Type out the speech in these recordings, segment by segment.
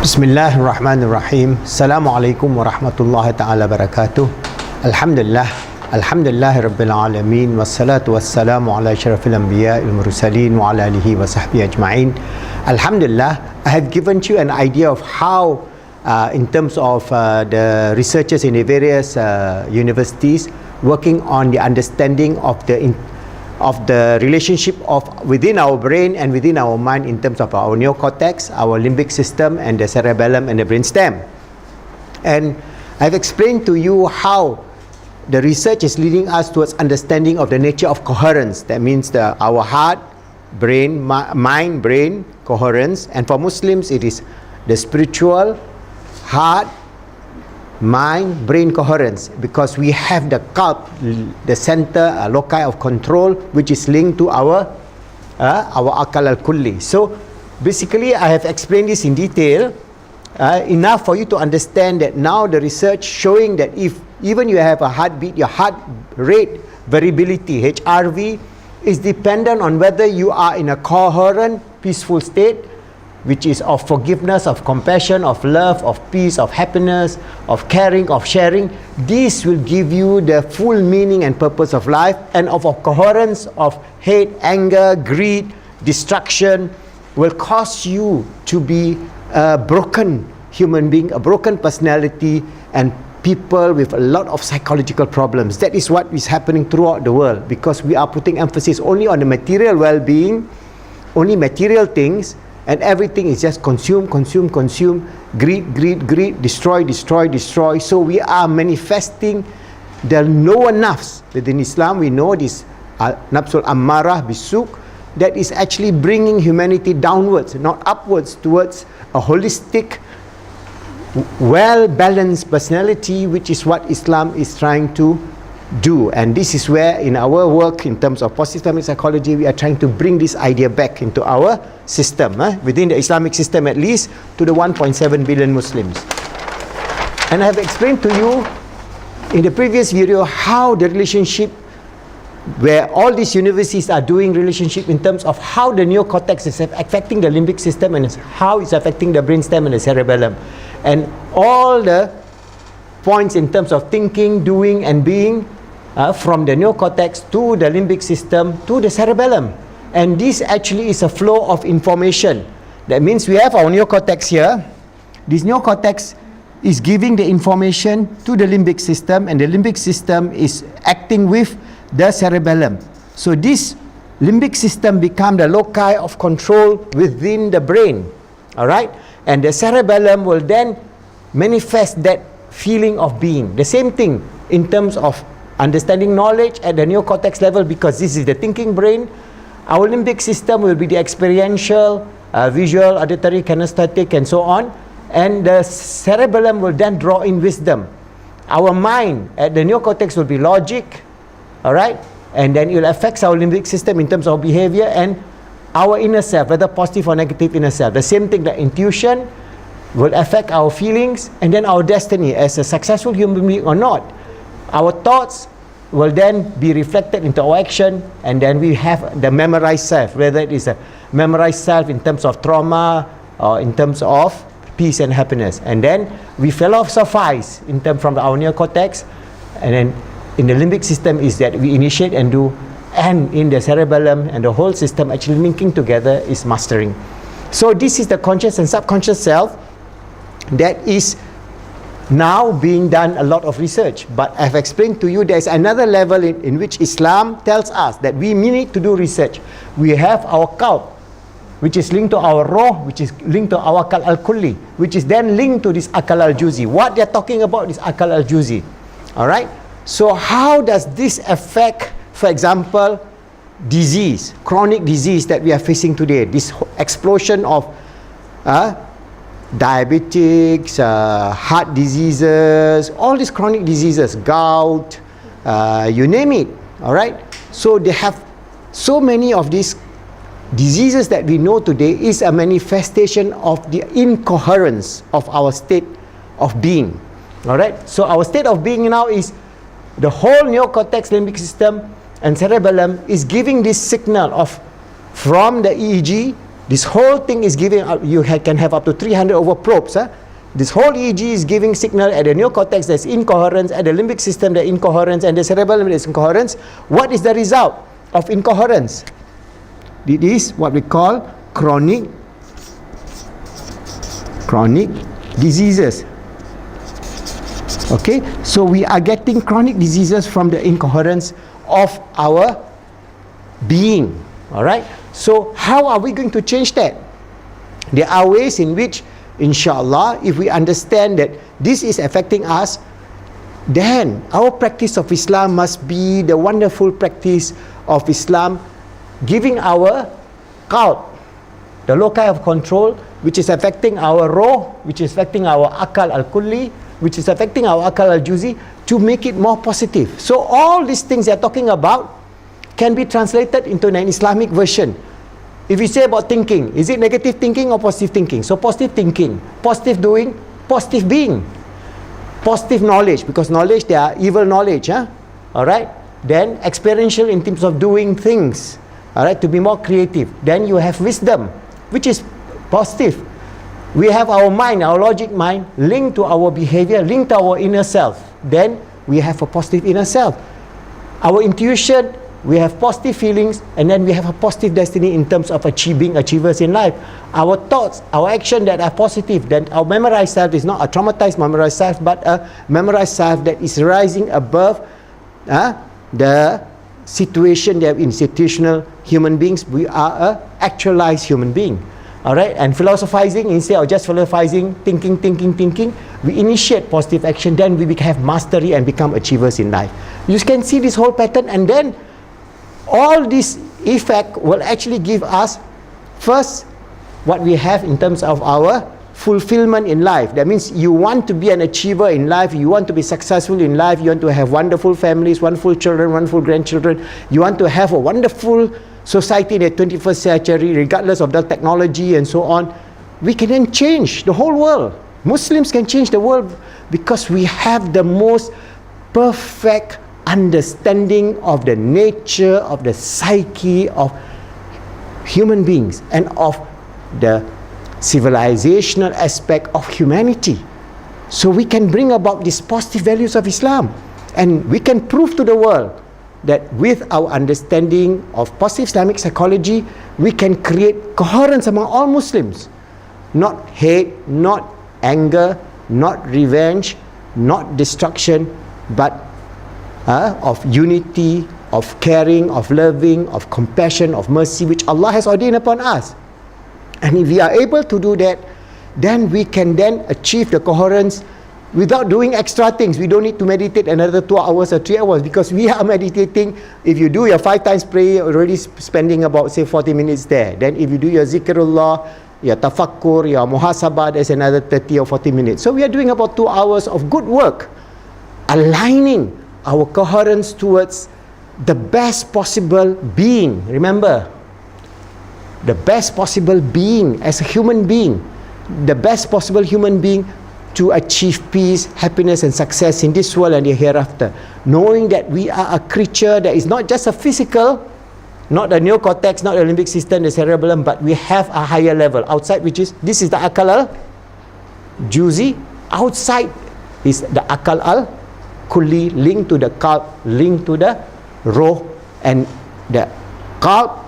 Bismillahirrahmanirrahim. Assalamualaikum warahmatullahi ta'ala barakatuh. Alhamdulillah Rabbil Alamin. Wassalatu wassalamu ala asyrafil anbiya al-mursalin wa ala alihi wa sahbihi ajma'in. Alhamdulillah, I have given you an idea of how in terms of the researchers in the various universities working on the understanding of the relationship of within our brain and within our mind in terms of our neocortex, our limbic system, and the cerebellum and the brainstem. And I've explained to you how the research is leading us towards understanding of the nature of coherence. That means our heart, brain, mind, brain, coherence. And for Muslims, it is the spiritual, heart, mind, brain coherence, because we have the qalb, the center, loci of control, which is linked to our akal al-kulli. So basically, I have explained this in detail enough for you to understand that now the research showing that if even you have a heartbeat, your heart rate variability, HRV, is dependent on whether you are in a coherent, peaceful state, which is of forgiveness, of compassion, of love, of peace, of happiness, of caring, of sharing. This will give you the full meaning and purpose of life, and of coherence of hate, anger, greed, destruction will cause you to be a broken human being, a broken personality, and people with a lot of psychological problems. That is what is happening throughout the world, because we are putting emphasis only on the material well-being, only material things, and everything is just consume, greed, destroy. So we are manifesting the lower nafs. Within Islam, we know this nafsul ammarah bisuk, that is actually bringing humanity downwards, not upwards, towards a holistic, well-balanced personality, which is what Islam is trying to do. And this is where in our work in terms of post-Islamic psychology, we are trying to bring this idea back into our system, within the Islamic system at least, to the 1.7 billion Muslims. And I have explained to you in the previous video how the relationship, where all these universities are doing relationship in terms of how the neocortex is affecting the limbic system and how it's affecting the brainstem and the cerebellum, and all the points in terms of thinking, doing, and being, from the neocortex to the limbic system to the cerebellum. And this actually is a flow of information. That means we have our neocortex here. This neocortex is giving the information to the limbic system, and the limbic system is acting with the cerebellum. So this limbic system becomes the loci of control within the brain. Alright? And the cerebellum will then manifest that feeling of being. The same thing in terms of understanding knowledge at the neocortex level, because this is the thinking brain. Our limbic system will be the experiential, visual, auditory, kinesthetic, and so on. And the cerebellum will then draw in wisdom. Our mind at the neocortex will be logic, alright? And then it will affect our limbic system in terms of behavior and our inner self, whether positive or negative inner self. The same thing, the intuition will affect our feelings, and then our destiny as a successful human being or not. Our thoughts will then be reflected into our action, and then we have the memorized self, whether it is a memorized self in terms of trauma or in terms of peace and happiness. And then we philosophize in terms from our neocortex, and then in the limbic system is that we initiate and do, and in the cerebellum and the whole system actually linking together is mastering. So this is the conscious and subconscious self that is now being done a lot of research. But I've explained to you there's another level in which Islam tells us that we need to do research. We have our qalb, which is linked to our roh, which is linked to our akal al-kulli, which is then linked to this akal al-juzi. What they're talking about is akal al-juzi. Alright? So how does this affect, for example, disease, chronic disease that we are facing today? This explosion of diabetics, heart diseases, all these chronic diseases, gout, you name it. Alright? So they have so many of these diseases that we know today is a manifestation of the incoherence of our state of being. Alright? So our state of being now is the whole neocortex, limbic system, and cerebellum is giving this signal of from the EEG This whole thing is giving up, can have up to 300 over probes. This whole EEG is giving signal at the neocortex that's incoherence, at the limbic system that's incoherence, and the cerebellum that's incoherence. What is the result of incoherence? It is what we call chronic diseases. Okay, so we are getting chronic diseases from the incoherence of our being. All right, so how are we going to change that? There are ways in which, inshallah, if we understand that this is affecting us, then our practice of Islam must be the wonderful practice of Islam, giving our qalb, the loci of control, which is affecting our roh, which is affecting our akal al-kulli, which is affecting our akal al-juzi, to make it more positive. So all these things they are talking about can be translated into an Islamic version. If we say about thinking, is it negative thinking or positive thinking? So positive thinking, positive doing, positive being, positive knowledge, because knowledge, there are evil knowledge, alright? Then experiential in terms of doing things, alright, to be more creative. Then you have wisdom, which is positive. We have our mind, our logic mind, linked to our behavior, linked to our inner self. Then we have a positive inner self. Our intuition, we have positive feelings, and then we have a positive destiny in terms of achievers in life. Our thoughts, our action that are positive, then our memorized self is not a traumatized memorized self, but a memorized self that is rising above the situation that institutional human beings. We are a actualized human being. Alright, and philosophizing, instead of just philosophizing, thinking, we initiate positive action, then we have mastery and become achievers in life. You can see this whole pattern, and then all this effect will actually give us first what we have in terms of our fulfillment in life. That means you want to be an achiever in life, you want to be successful in life, you want to have wonderful families, wonderful children, wonderful grandchildren, you want to have a wonderful society in the 21st century, regardless of the technology and so on. We can then change the whole world. Muslims can change the world because we have the most perfect understanding of the nature of the psyche of human beings and of the civilizational aspect of humanity. So we can bring about these positive values of Islam, and we can prove to the world that with our understanding of positive Islamic psychology, we can create coherence among all Muslims. Not hate, not anger, not revenge, not destruction, but of unity, of caring, of loving, of compassion, of mercy, which Allah has ordained upon us. And if we are able to do that, then we can then achieve the coherence without doing extra things. We don't need to meditate another 2 hours or 3 hours, because we are meditating. If you do your 5 times prayer, you're already spending about, say, 40 minutes there. Then if you do your zikrullah, your tafakkur, your muhasabah, there's another 30 or 40 minutes. So we are doing about 2 hours of good work, aligning our coherence towards the best possible being. Remember, the best possible being as a human being, the best possible human being to achieve peace, happiness and success in this world and the hereafter. Knowing that we are a creature that is not just a physical, not the neocortex, not the limbic system, the cerebellum, but we have a higher level outside, which is, this is the akal al-juzi. Outside is the akal al-kulli, linked to the qalb, linked to the roh, and the qalb,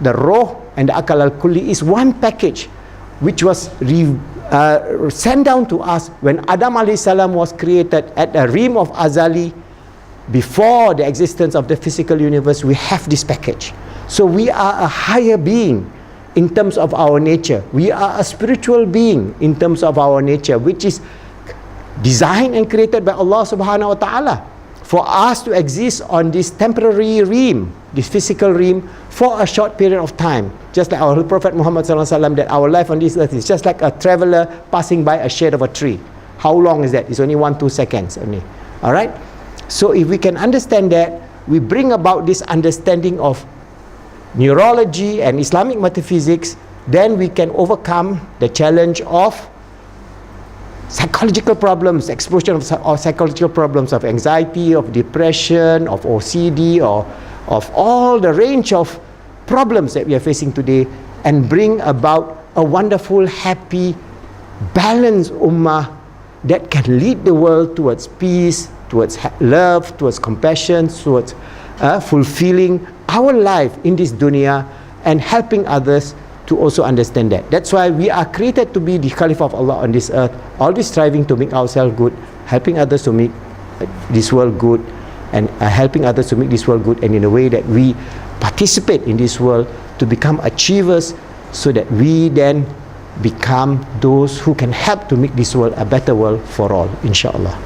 the roh and the akal al-kulli is one package, which was sent down to us when Adam alayhi salam was created at the rim of Azali. Before the existence of the physical universe, we have this package. So we are a higher being in terms of our nature. We are a spiritual being in terms of our nature, which is designed and created by Allah subhanahu wa ta'ala for us to exist on this temporary rim, this physical rim, for a short period of time. Just like our Prophet Muhammad sallallahu alaihi wasallam, that our life on this earth is just like a traveler passing by a shade of a tree. How long is that? It's only 1-2 seconds only. Alright? So if we can understand that, we bring about this understanding of neurology and Islamic metaphysics, then we can overcome the challenge of psychological problems, explosion of psychological problems of anxiety, of depression, of OCD, or of all the range of problems that we are facing today. and bring about a wonderful, happy, balanced ummah that can lead the world towards peace, towards love, towards compassion, towards fulfilling our life in this dunya and helping others to also understand that. That's why we are created to be the Caliph of Allah on this earth, always striving to make ourselves good, helping others to make this world good, and helping others to make this world good, and in a way that we participate in this world to become achievers, so that we then become those who can help to make this world a better world for all, inshallah.